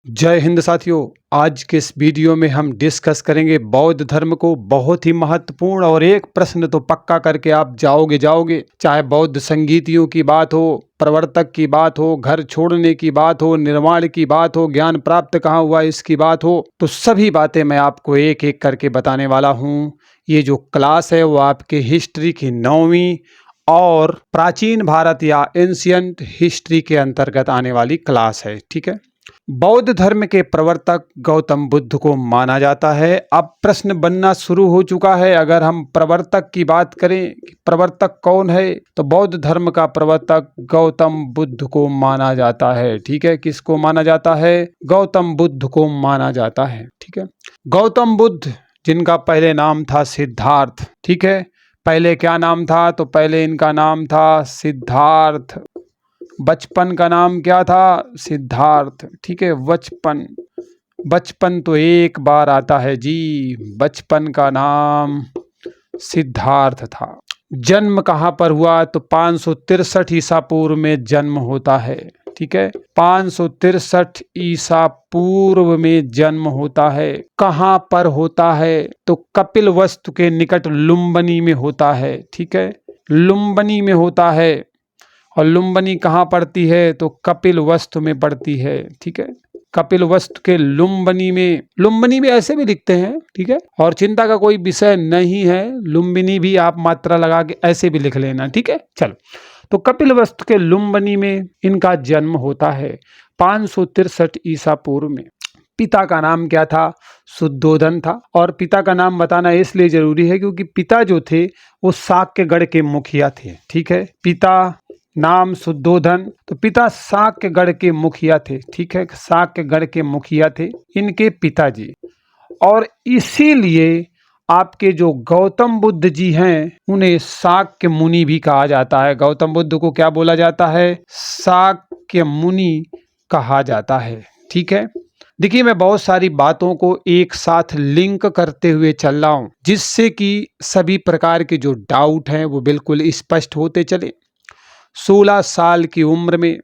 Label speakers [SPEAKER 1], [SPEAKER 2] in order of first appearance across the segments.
[SPEAKER 1] जय हिंद साथियों। आज के इस वीडियो में हम डिस्कस करेंगे बौद्ध धर्म को। बहुत ही महत्वपूर्ण और एक प्रश्न तो पक्का करके आप जाओगे। चाहे बौद्ध संगीतियों की बात हो, प्रवर्तक की बात हो, घर छोड़ने की बात हो, निर्माण की बात हो, ज्ञान प्राप्त कहाँ हुआ इसकी बात हो, तो सभी बातें मैं आपको एक एक करके बताने वाला हूँ। ये जो क्लास है वो आपके हिस्ट्री की 9वीं और प्राचीन भारत या एंशियंट हिस्ट्री के अंतर्गत आने वाली क्लास है। ठीक है। बौद्ध धर्म के प्रवर्तक गौतम बुद्ध को माना जाता है। अब प्रश्न बनना शुरू हो चुका है। अगर हम प्रवर्तक की बात करें, प्रवर्तक कौन है, तो बौद्ध धर्म का प्रवर्तक गौतम बुद्ध को माना जाता है। ठीक है। किसको माना जाता है? गौतम बुद्ध को माना जाता है। ठीक है। गौतम बुद्ध, जिनका पहले नाम था सिद्धार्थ। ठीक है। पहले क्या नाम था? तो पहले इनका नाम था सिद्धार्थ। बचपन का नाम क्या था? सिद्धार्थ। ठीक है। बचपन तो एक बार आता है जी। बचपन का नाम सिद्धार्थ था। जन्म कहाँ पर हुआ? तो 563 ईसा पूर्व में जन्म होता है। ठीक है। 563 ईसा पूर्व में जन्म होता है। कहाँ पर होता है? तो कपिलवस्तु के निकट लुम्बिनी में होता है। ठीक है। लुम्बिनी में होता है। और लुम्बिनी कहाँ पड़ती है? तो कपिलवस्तु में पड़ती है। ठीक है। कपिलवस्तु के लुम्बिनी में ऐसे भी लिखते हैं। ठीक है। और चिंता का कोई विषय नहीं है, लुम्बिनी भी आप मात्रा लगा के ऐसे भी लिख लेना। ठीक है। चलो, तो कपिलवस्तु के लुम्बिनी में इनका जन्म होता है 563 ईसा पूर्व में। पिता का नाम क्या था? शुद्धोधन था। और पिता का नाम बताना इसलिए जरूरी है क्योंकि पिता जो थे वो शाक्यगढ़ के मुखिया थे। ठीक है। पिता नाम शुद्धोधन, तो पिता शाक्यगढ़ के मुखिया थे। ठीक है। शाक्यगढ़ के मुखिया थे इनके पिताजी। और इसीलिए आपके जो गौतम बुद्ध जी हैं उन्हें शाक्य मुनि भी कहा जाता है। गौतम बुद्ध को क्या बोला जाता है? शाक्य मुनि कहा जाता है। ठीक है। देखिए, मैं बहुत सारी बातों को एक साथ लिंक करते हुए चल रहा हूं जिससे कि सभी प्रकार के जो डाउट हैं वो बिल्कुल स्पष्ट होते चले। 16 साल की उम्र में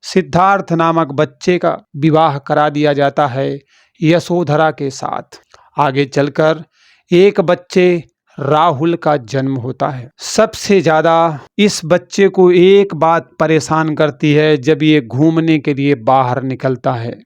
[SPEAKER 1] सिद्धार्थ नामक बच्चे का विवाह करा दिया जाता है यशोधरा के साथ। आगे चलकर एक बच्चे राहुल का जन्म होता है। सबसे ज्यादा इस बच्चे को एक बात परेशान करती है जब ये घूमने के लिए बाहर निकलता है।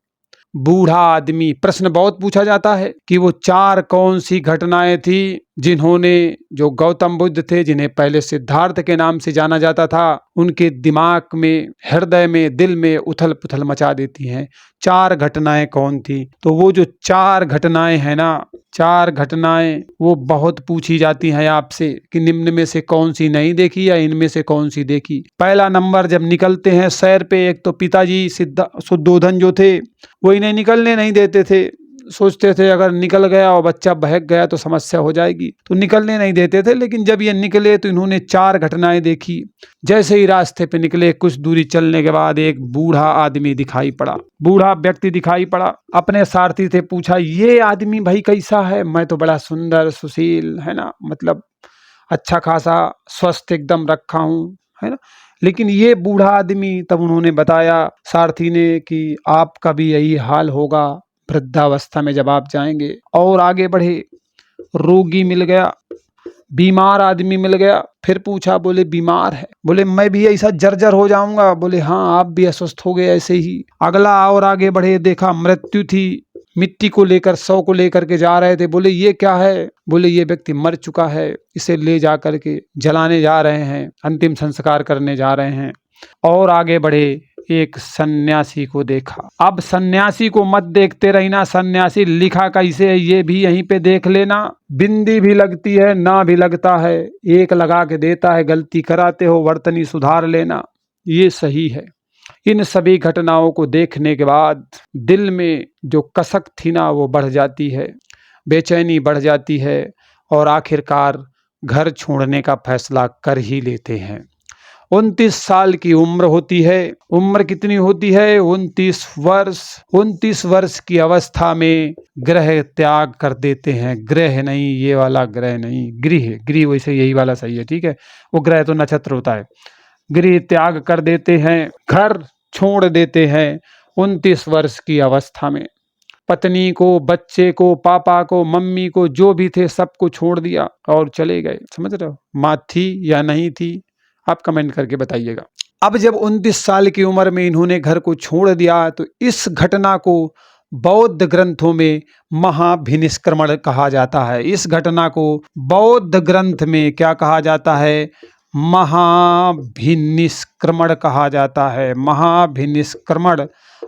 [SPEAKER 1] बूढ़ा आदमी, प्रश्न बहुत पूछा जाता है कि वो 4 कौन सी घटनाएं थी जिन्होंने, जो गौतम बुद्ध थे जिन्हें पहले सिद्धार्थ के नाम से जाना जाता था, उनके दिमाग में, हृदय में, दिल में उथल पुथल मचा देती हैं। 4 घटनाएं कौन थी? तो वो जो 4 घटनाएं हैं ना, 4 घटनाएं वो बहुत पूछी जाती हैं आपसे कि निम्न में से कौन सी नहीं देखी या इनमें से कौन सी देखी। पहला नंबर, जब निकलते हैं सैर पे, एक तो पिताजी शुद्धोधन जो थे वो इन्हें निकलने नहीं देते थे। सोचते थे अगर निकल गया और बच्चा बहक गया तो समस्या हो जाएगी, तो निकलने नहीं देते थे। लेकिन जब ये निकले तो इन्होंने 4 घटनाएं देखी। जैसे ही रास्ते पे निकले, कुछ दूरी चलने के बाद एक बूढ़ा आदमी दिखाई पड़ा, बूढ़ा व्यक्ति दिखाई पड़ा। अपने सारथी से पूछा, ये आदमी भाई कैसा है? मैं तो बड़ा सुंदर सुशील है ना, मतलब अच्छा खासा स्वस्थ एकदम रखा हूँ, है ना, लेकिन ये बूढ़ा आदमी। तब उन्होंने बताया सारथी ने कि आपका भी यही हाल होगा वृद्धावस्था में जब आप जाएंगे। और आगे बढ़े, रोगी मिल गया, बीमार आदमी मिल गया। फिर पूछा, बोले बीमार है? बोले मैं भी ऐसा जर्जर हो जाऊंगा? बोले हाँ, आप भी अस्वस्थ हो गए ऐसे ही। अगला और आगे बढ़े, देखा मृत्यु थी, मिट्टी को लेकर, शव को लेकर के जा रहे थे। बोले ये क्या है? बोले ये व्यक्ति मर चुका है, इसे ले जा करके जलाने जा रहे हैं, अंतिम संस्कार करने जा रहे हैं। और आगे बढ़े, एक सन्यासी को देखा। अब सन्यासी को मत देखते रहना, सन्यासी लिखा कैसे है ये भी यहीं पे देख लेना। बिंदी भी लगती है, ना भी लगता है, एक लगा के देता है, गलती कराते हो वर्तनी सुधार लेना, ये सही है। इन सभी घटनाओं को देखने के बाद दिल में जो कसक थी ना वो बढ़ जाती है, बेचैनी बढ़ जाती है और आखिरकार घर छोड़ने का फैसला कर ही लेते हैं। 29 साल की उम्र होती है। उम्र कितनी होती है? 29 वर्ष। 29 वर्ष की अवस्था में ग्रह त्याग कर देते हैं। ग्रह नहीं, ये वाला ग्रह नहीं, गृह वैसे यही वाला सही है। ठीक है। वो ग्रह तो नक्षत्र होता है। गृह त्याग कर देते हैं, घर छोड़ देते हैं 29 वर्ष की अवस्था में पत्नी को, बच्चे को, पापा को, मम्मी को, जो भी थे सबको छोड़ दिया और चले गए। समझ रहे हो? माँ थी या नहीं थी, आप कमेंट करके बताइएगा। अब जब 29 साल की उम्र में इन्होंने घर को छोड़ दिया तो इस घटना को बौद्ध ग्रंथों में महाभिनिष्क्रमण कहा जाता है। इस घटना को बौद्ध ग्रंथ में क्या कहा जाता है? महाभिनिष्क्रमण कहा जाता है। महाभिनिष्क्रमण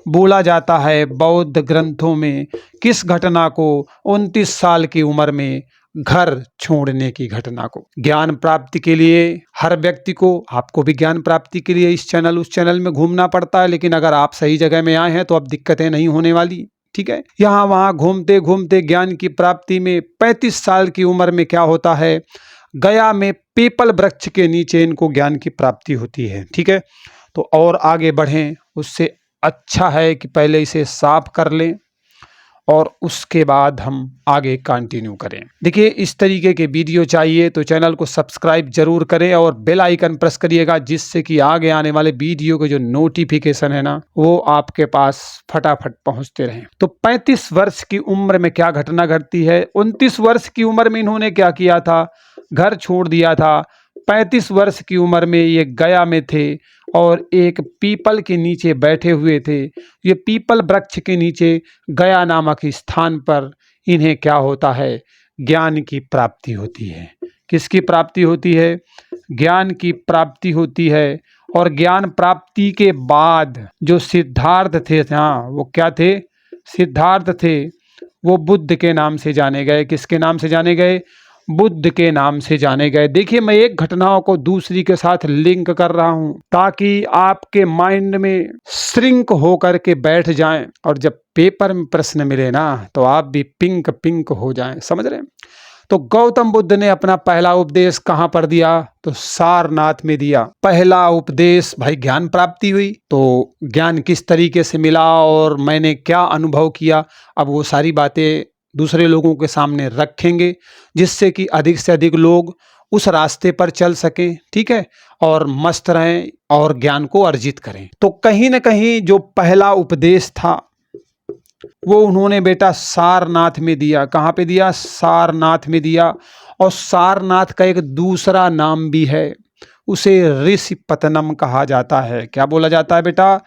[SPEAKER 1] बोला जाता है बौद्ध ग्रंथों में किस घटना को? 29 साल की उम्र में घर छोड़ने की घटना को। ज्ञान प्राप्ति के लिए हर व्यक्ति को, आपको भी ज्ञान प्राप्ति के लिए इस चैनल उस चैनल में घूमना पड़ता है, लेकिन अगर आप सही जगह में आए हैं तो अब दिक्कतें नहीं होने वाली। ठीक है, यहाँ वहाँ घूमते घूमते ज्ञान की प्राप्ति में 35 साल की उम्र में क्या होता है? गया में पीपल वृक्ष के नीचे इनको ज्ञान की प्राप्ति होती है। ठीक है, तो और आगे बढ़ें उससे अच्छा है कि पहले इसे साफ कर लें और उसके बाद हम आगे कंटिन्यू करें। देखिए, इस तरीके के वीडियो चाहिए तो चैनल को सब्सक्राइब जरूर करें और बेल आइकन प्रेस करिएगा, जिससे कि आगे आने वाले वीडियो के जो नोटिफिकेशन है ना, वो आपके पास फटाफट पहुंचते रहें। तो 35 वर्ष की उम्र में क्या घटना घटती है? 29 वर्ष की उम्र में इन्होंने क्या किया था? घर छोड़ दिया था। 35 वर्ष की उम्र में ये गया में थे और एक पीपल के नीचे बैठे हुए थे। ये पीपल वृक्ष के नीचे गया नामक स्थान पर इन्हें क्या होता है? ज्ञान की प्राप्ति होती है। किसकी प्राप्ति होती है? ज्ञान की प्राप्ति होती है। और ज्ञान प्राप्ति के बाद जो सिद्धार्थ थे, हाँ वो क्या थे? सिद्धार्थ थे। वो बुद्ध के नाम से जाने गए। किसके नाम से जाने गए? बुद्ध के नाम से जाने गए। देखिए, मैं एक घटनाओं को दूसरी के साथ लिंक कर रहा हूं ताकि आपके माइंड में श्रिंक होकर के बैठ जाएं और जब पेपर में प्रश्न मिले ना तो आप भी पिंक पिंक हो जाएं। समझ रहे हैं? तो गौतम बुद्ध ने अपना पहला उपदेश कहां पर दिया? तो सारनाथ में दिया। पहला उपदेश, भाई ज्ञान प्राप्ति हुई तो ज्ञान किस तरीके से मिला और मैंने क्या अनुभव किया, अब वो सारी बातें दूसरे लोगों के सामने रखेंगे, जिससे कि अधिक से अधिक लोग उस रास्ते पर चल सकें। ठीक है, और मस्त रहें और ज्ञान को अर्जित करें। तो कहीं ना कहीं जो पहला उपदेश था वो उन्होंने बेटा सारनाथ में दिया। कहाँ पे दिया? सारनाथ में दिया। और सारनाथ का एक दूसरा नाम भी है, उसे ऋषिपतनम कहा जाता है। क्या बोला जाता है बेटा?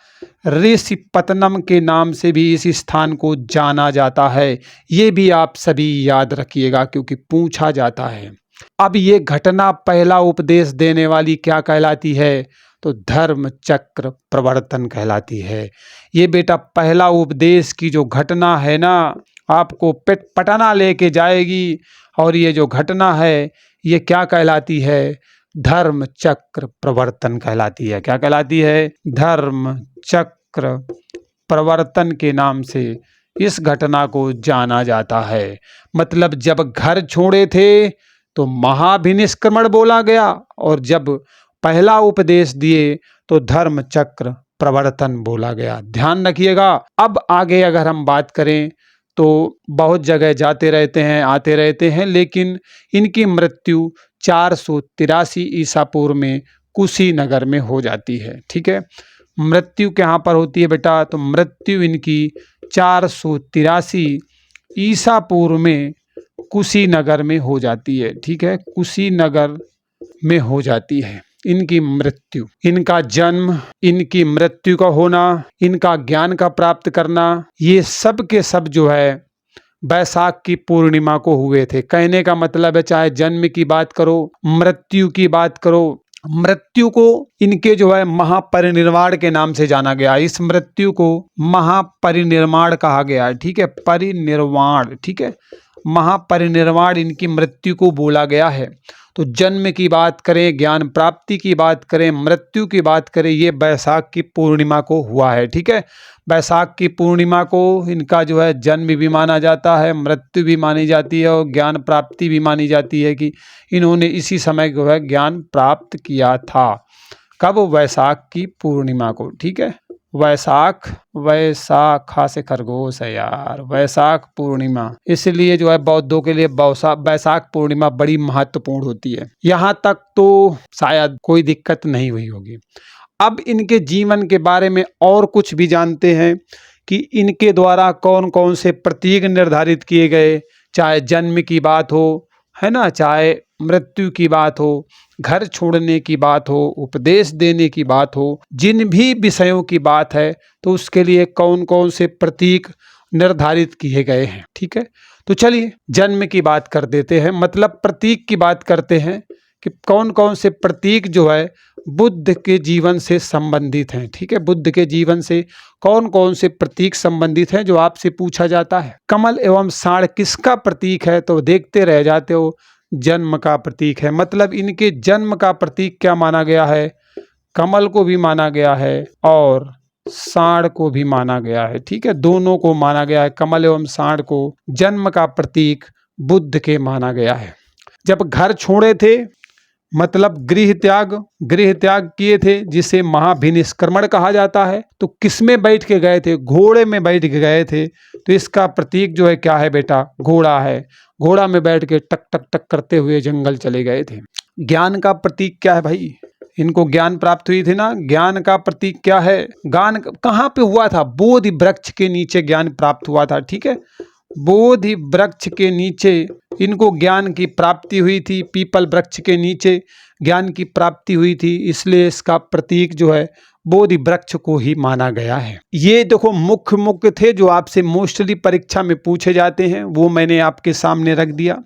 [SPEAKER 1] ऋषिपतनम के नाम से भी इस स्थान को जाना जाता है। ये भी आप सभी याद रखिएगा क्योंकि पूछा जाता है। अब ये घटना पहला उपदेश देने वाली क्या कहलाती है? तो धर्म चक्र प्रवर्तन कहलाती है। ये बेटा पहला उपदेश की जो घटना है ना, आपको पेट पटाना लेके जाएगी। और ये जो घटना है ये क्या कहलाती है? धर्म चक्र प्रवर्तन कहलाती है। क्या कहलाती है? धर्म चक्र प्रवर्तन के नाम से इस घटना को जाना जाता है। मतलब जब घर छोड़े थे तो महाभिनिष्क्रमण बोला गया और जब पहला उपदेश दिए तो धर्म चक्र प्रवर्तन बोला गया। ध्यान रखिएगा। अब आगे अगर हम बात करें तो बहुत जगह जाते रहते हैं, आते रहते हैं, लेकिन इनकी मृत्यु 483 ईसा पूर्व में कुशीनगर में हो जाती है। ठीक है, मृत्यु कहाँ पर होती है बेटा? तो मृत्यु इनकी 483 ईसा पूर्व में कुशीनगर में हो जाती है। ठीक है, कुशीनगर में हो जाती है इनकी मृत्यु। इनका जन्म, इनकी मृत्यु का होना, इनका ज्ञान का प्राप्त करना, ये सब के सब जो है बैसाख की पूर्णिमा को हुए थे। कहने का मतलब है चाहे जन्म की बात करो, मृत्यु की बात करो, मृत्यु को इनके जो है महापरिनिर्वाण के नाम से जाना गया। इस मृत्यु को महापरिनिर्वाण कहा गया है। ठीक है, परिनिर्वाण। ठीक है, महापरिनिर्वाण इनकी मृत्यु को बोला गया है। तो जन्म की बात करें, ज्ञान प्राप्ति की बात करें, मृत्यु की बात करें, ये बैसाख की पूर्णिमा को हुआ है। ठीक है, बैसाख की पूर्णिमा को इनका जो है जन्म भी माना जाता है, मृत्यु भी मानी जाती है और ज्ञान प्राप्ति भी मानी जाती है कि इन्होंने इसी समय जो है ज्ञान प्राप्त किया था। कब? वैशाख की पूर्णिमा को। ठीक है, वैशाख, वैशाखा से खरगोश है यार, वैशाख पूर्णिमा, इसलिए जो है बौद्धों के लिए वैशाख पूर्णिमा बड़ी महत्वपूर्ण होती है। यहाँ तक तो शायद कोई दिक्कत नहीं हुई होगी। अब इनके जीवन के बारे में और कुछ भी जानते हैं कि इनके द्वारा कौन कौन से प्रतीक निर्धारित किए गए, चाहे जन्म की बात हो, है ना, चाहे मृत्यु की बात हो, घर छोड़ने की बात हो, उपदेश देने की बात हो, जिन भी विषयों की बात है तो उसके लिए कौन कौन से प्रतीक निर्धारित किए गए हैं। ठीक है, तो चलिए जन्म की बात कर देते हैं, मतलब प्रतीक की बात करते हैं कि कौन कौन से प्रतीक जो है बुद्ध के जीवन से संबंधित हैं। ठीक है, बुद्ध के जीवन से कौन कौन से प्रतीक संबंधित हैं जो आपसे पूछा जाता है। कमल एवं साढ़ किसका प्रतीक है, तो देखते रह जाते हो, जन्म का प्रतीक है। मतलब इनके जन्म का प्रतीक क्या माना गया है, कमल को भी माना गया है और साढ़ को भी माना गया है। ठीक है, दोनों को माना गया है, कमल एवं साढ़ को जन्म का प्रतीक बुद्ध के माना गया है। जब घर छोड़े थे मतलब गृह त्याग किए थे, जिसे महाभिनिष्क्रमण कहा जाता है, तो किसमें बैठ के गए थे, घोड़े में बैठ के गए थे। तो इसका प्रतीक जो है क्या है बेटा, घोड़ा है। घोड़ा में बैठ के टक टक टक करते हुए जंगल चले गए थे। ज्ञान का प्रतीक क्या है भाई, इनको ज्ञान प्राप्त हुई थी ना, ज्ञान का प्रतीक क्या है, ज्ञान कहाँ पे हुआ था, बोधि वृक्ष के नीचे ज्ञान प्राप्त हुआ था। ठीक है, बोधि वृक्ष के नीचे इनको ज्ञान की प्राप्ति हुई थी, पीपल वृक्ष के नीचे ज्ञान की प्राप्ति हुई थी, इसलिए इसका प्रतीक जो है बोधि वृक्ष को ही माना गया है। ये देखो मुख्य थे जो आपसे मोस्टली परीक्षा में पूछे जाते हैं, वो मैंने आपके सामने रख दिया।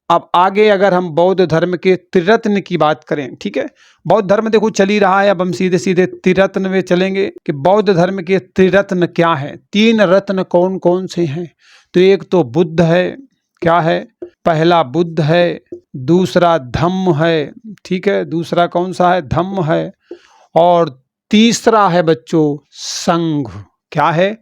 [SPEAKER 1] अब आगे अगर हम बौद्ध धर्म के त्रिरत्न की बात करें, ठीक है, बौद्ध धर्म देखो चल ही रहा है, अब हम सीधे सीधे त्रिरत्न में चलेंगे कि बौद्ध धर्म के त्रिरत्न क्या है, तीन रत्न कौन कौन से हैं। तो एक तो बुद्ध है, क्या है, पहला बुद्ध है, दूसरा धम्म है, ठीक है, दूसरा कौन सा है, धम्म है, और तीसरा है बच्चों संघ, क्या है,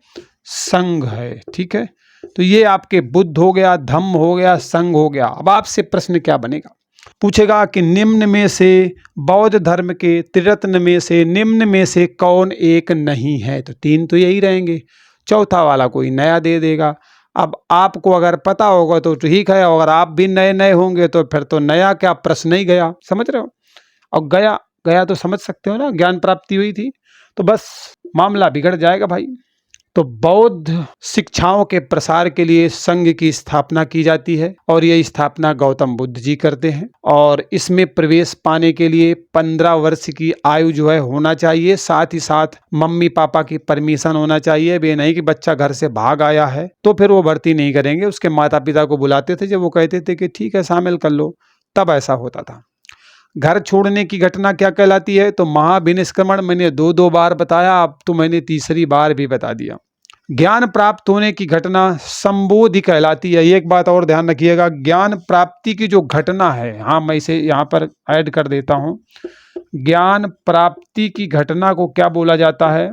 [SPEAKER 1] संघ है। ठीक है, तो ये आपके बुद्ध हो गया, धम्म हो गया, संघ हो गया। अब आपसे प्रश्न क्या बनेगा, पूछेगा कि निम्न में से बौद्ध धर्म के त्रिरत्न में से निम्न में से कौन एक नहीं है। तो तीन तो यही रहेंगे, चौथा वाला कोई नया दे देगा। अब आपको अगर पता होगा तो ठीक है, अगर आप भी नए नए होंगे तो फिर तो नया क्या, प्रश्न ही गया, समझ रहे हो। और गया गया तो समझ सकते हो ना, ज्ञान प्राप्ति हुई थी, तो बस मामला बिगड़ जाएगा भाई। तो बौद्ध शिक्षाओं के प्रसार के लिए संघ की स्थापना की जाती है और ये स्थापना गौतम बुद्ध जी करते हैं। और इसमें प्रवेश पाने के लिए 15 वर्ष की आयु जो है होना चाहिए, साथ ही साथ मम्मी पापा की परमिशन होना चाहिए। वे नहीं कि बच्चा घर से भाग आया है तो फिर वो भर्ती नहीं करेंगे, उसके माता पिता को बुलाते थे, जब वो कहते थे कि ठीक है शामिल कर लो, तब ऐसा होता था। घर छोड़ने की घटना क्या कहलाती है, तो महाभिनिष्क्रमण मैंने दो बार बताया, अब तो मैंने तीसरी बार भी बता दिया। ज्ञान प्राप्त होने की घटना संबोधि कहलाती है। एक बात और ध्यान रखिएगा, ज्ञान प्राप्ति की जो घटना है, हाँ मैं इसे यहाँ पर ऐड कर देता हूँ, ज्ञान प्राप्ति की घटना को क्या बोला जाता है,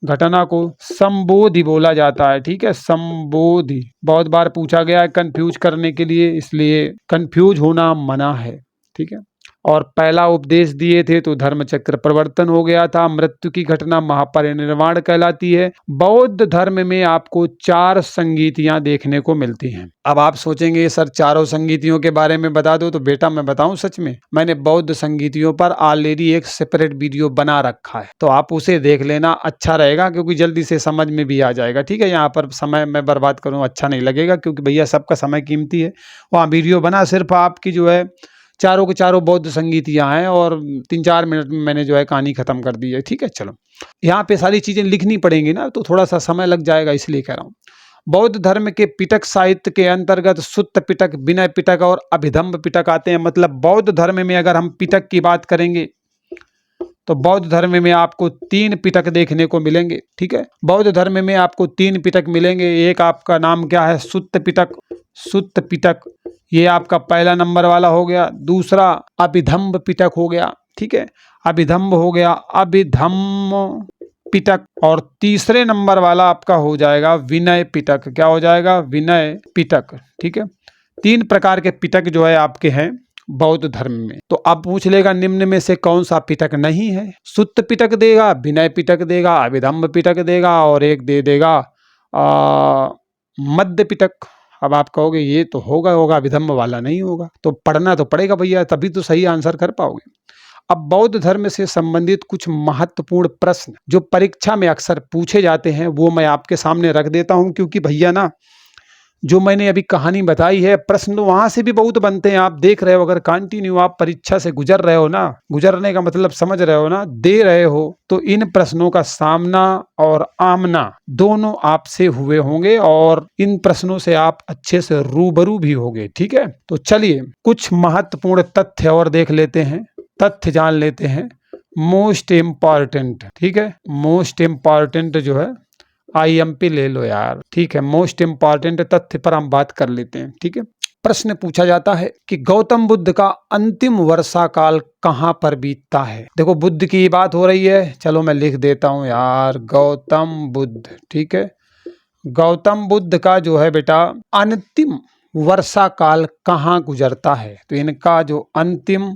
[SPEAKER 1] घटना को संबोधि बोला जाता है। ठीक है, संबोधि बहुत बार पूछा गया है कंफ्यूज करने के लिए, इसलिए कंफ्यूज होना मना है। ठीक है, और पहला उपदेश दिए थे तो धर्म चक्र परिवर्तन हो गया था। मृत्यु की घटना महापरिनिर्वाण कहलाती है। बौद्ध धर्म में आपको 4 संगीतियां देखने को मिलती हैं। अब आप सोचेंगे सर चारों संगीतियों के बारे में बता दो, तो बेटा मैं बताऊं, सच में मैंने बौद्ध संगीतियों पर ऑलरेडी एक सेपरेट वीडियो बना रखा है, तो आप उसे देख लेना, अच्छा रहेगा, क्योंकि जल्दी से समझ में भी आ जाएगा। ठीक है, यहाँ पर समय मैं बर्बाद करूँ अच्छा नहीं लगेगा, क्योंकि भैया सबका समय कीमती है। वहाँ वीडियो बना सिर्फ आपकी जो है चारों के चारों बौद्ध संगीतियाँ हैं, और 3-4 मिनट में मैंने जो है कहानी खत्म कर दी है। ठीक है, चलो यहाँ पे सारी चीजें लिखनी पड़ेंगी ना, तो थोड़ा सा समय लग जाएगा, इसलिए कह रहा हूँ। बौद्ध धर्म के पिटक साहित्य के अंतर्गत सुत्त पिटक, विनय पिटक और अभिधम्म पिटक आते हैं। मतलब बौद्ध धर्म में अगर हम पिटक की बात करेंगे तो बौद्ध धर्म में आपको 3 पिटक देखने को मिलेंगे। ठीक है, बौद्ध धर्म में आपको 3 पिटक मिलेंगे। एक आपका नाम क्या है, सुत्त पिटक, सुत्त पिटक, ये आपका पहला नंबर वाला हो गया। दूसरा अभिधम्म पिटक हो गया। ठीक है, अभिधम्म हो गया, अभिधम्म पिटक। और तीसरे नंबर वाला आपका हो जाएगा विनय पिटक। क्या हो जाएगा, विनय पिटक। ठीक है, 3 प्रकार के पिटक जो है आपके हैं बौद्ध धर्म में। तो अब पूछ लेगा निम्न में से कौन सा पिटक नहीं है। सुत्त पिटक देगा, विनय पिटक देगा, अभिधम्म पिटक देगा, और एक दे देगा मध्य पिटक। अब आप कहोगे ये तो होगा अभिधम्म वाला नहीं होगा, तो पढ़ना तो पड़ेगा भैया, तभी तो सही आंसर कर पाओगे। अब बौद्ध धर्म से संबंधित कुछ महत्वपूर्ण प्रश्न जो परीक्षा में अक्सर पूछे जाते हैं वो मैं आपके सामने रख देता हूं, क्योंकि भैया ना जो मैंने अभी कहानी बताई है प्रश्न वहां से भी बहुत बनते हैं। आप देख रहे हो, अगर कंटिन्यू आप परीक्षा से गुजर रहे हो ना, गुजरने का मतलब समझ रहे हो ना, दे रहे हो, तो इन प्रश्नों का सामना और आमना दोनों आपसे हुए होंगे और इन प्रश्नों से आप अच्छे से रूबरू भी होंगे। ठीक है, तो चलिए कुछ महत्वपूर्ण तथ्य और देख लेते हैं, तथ्य जान लेते हैं। मोस्ट इम्पॉर्टेंट, ठीक है, मोस्ट इम्पॉर्टेंट जो है IMP ले लो यार। ठीक है, मोस्ट इम्पॉर्टेंट तथ्य पर हम बात कर लेते हैं। ठीक है, प्रश्न पूछा जाता है कि गौतम बुद्ध का अंतिम वर्षा काल कहां पर बीतता है। देखो बुद्ध की बात हो रही है, चलो मैं लिख देता हूं यार, गौतम बुद्ध। ठीक है, गौतम बुद्ध का जो है बेटा अंतिम वर्षा काल कहां गुजरता है, तो इनका जो अंतिम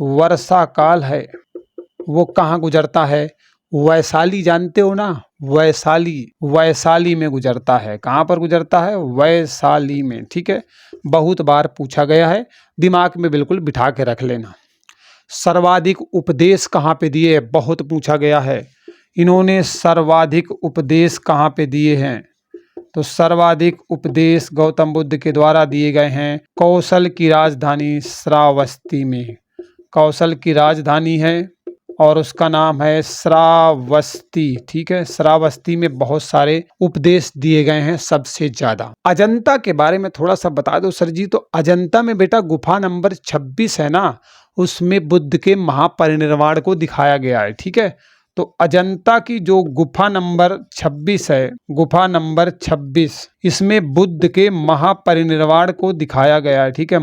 [SPEAKER 1] वर्षा काल है वो कहां गुजरता है। वैशाली जानते हो ना, वैशाली, वैशाली में गुजरता है। कहां पर गुजरता है, वैशाली में। ठीक है, बहुत बार पूछा गया है, दिमाग में बिल्कुल बिठा के रख लेना। सर्वाधिक उपदेश कहां पे दिए, बहुत पूछा गया है। इन्होंने सर्वाधिक उपदेश कहां पे दिए हैं, तो सर्वाधिक उपदेश गौतम बुद्ध के द्वारा दिए गए हैं कौशल की राजधानी श्रावस्ती में। कौशल की राजधानी है और उसका नाम है श्रावस्ती। ठीक है, श्रावस्ती में बहुत सारे उपदेश दिए गए हैं, सबसे ज्यादा। अजंता के बारे में थोड़ा सा बता दो सर जी। तो अजंता में बेटा गुफा नंबर 26 है ना, उसमें बुद्ध के महापरिनिर्वाण को दिखाया गया है। ठीक है, तो अजंता की जो गुफा नंबर 26 है, गुफा नंबर 26, इसमें बुद्ध के महापरिनिर्वाण को दिखाया गया है। ठीक है,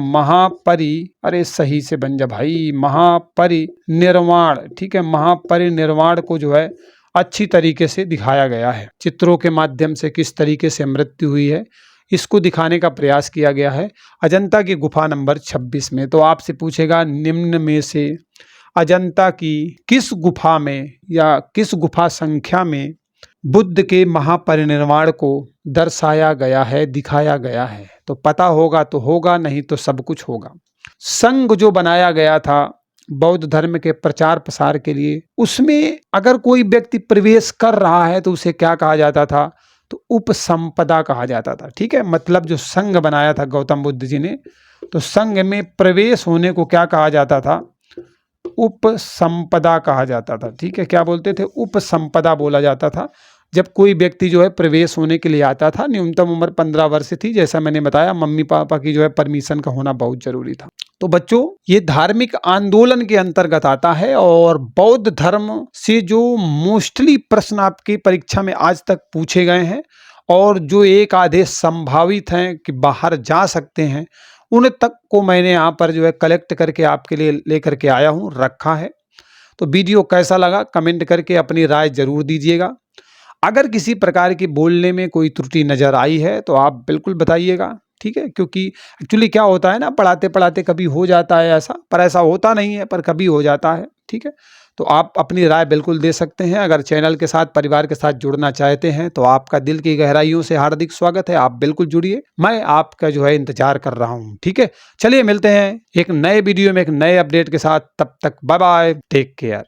[SPEAKER 1] अरे सही से बन जा भाई, महापरिनिर्वाण। ठीक है, महापरिनिर्वाण को जो है अच्छी तरीके से दिखाया गया है, चित्रों के माध्यम से किस तरीके से मृत्यु हुई है इसको दिखाने का प्रयास किया गया है अजंता की गुफा नंबर 26 में। तो आपसे पूछेगा निम्न में से अजंता की किस गुफा में या किस गुफा संख्या में बुद्ध के महापरिनिर्वाण को दर्शाया गया है, दिखाया गया है। तो पता होगा तो होगा, नहीं तो सब कुछ होगा। संघ जो बनाया गया था बौद्ध धर्म के प्रचार प्रसार के लिए, उसमें अगर कोई व्यक्ति प्रवेश कर रहा है तो उसे क्या कहा जाता था, तो उपसंपदा कहा जाता था। ठीक है, मतलब जो संघ बनाया था गौतम बुद्ध जी ने, तो संघ में प्रवेश होने को क्या कहा जाता था, उपसंपदा कहा जाता था। ठीक है, क्या बोलते थे, उपसंपदा बोला जाता था। जब कोई व्यक्ति जो है प्रवेश होने के लिए आता था, न्यूनतम उम्र 15 वर्ष थी, जैसा मैंने बताया, मम्मी पापा की जो है परमिशन का होना बहुत जरूरी था। तो बच्चों ये धार्मिक आंदोलन के अंतर्गत आता है और बौद्ध धर्म से जो मोस्टली प्रश्न आपकी परीक्षा में आज तक पूछे गए हैं और जो एक आधे संभावित हैं कि बाहर जा सकते हैं, उन तक को मैंने यहाँ पर जो है कलेक्ट करके आपके लिए लेकर के आया हूँ, रखा है। तो वीडियो कैसा लगा कमेंट करके अपनी राय जरूर दीजिएगा। अगर किसी प्रकार की बोलने में कोई त्रुटि नज़र आई है तो आप बिल्कुल बताइएगा। ठीक है, क्योंकि एक्चुअली क्या होता है ना, पढ़ाते पढ़ाते कभी हो जाता है ऐसा, पर ऐसा होता नहीं है, पर कभी हो जाता है। ठीक है, तो आप अपनी राय बिल्कुल दे सकते हैं। अगर चैनल के साथ, परिवार के साथ जुड़ना चाहते हैं तो आपका दिल की गहराइयों से हार्दिक स्वागत है, आप बिल्कुल जुड़िए, मैं आपका जो है इंतजार कर रहा हूँ। ठीक है, चलिए मिलते हैं एक नए वीडियो में एक नए अपडेट के साथ, तब तक बाय बाय, टेक केयर।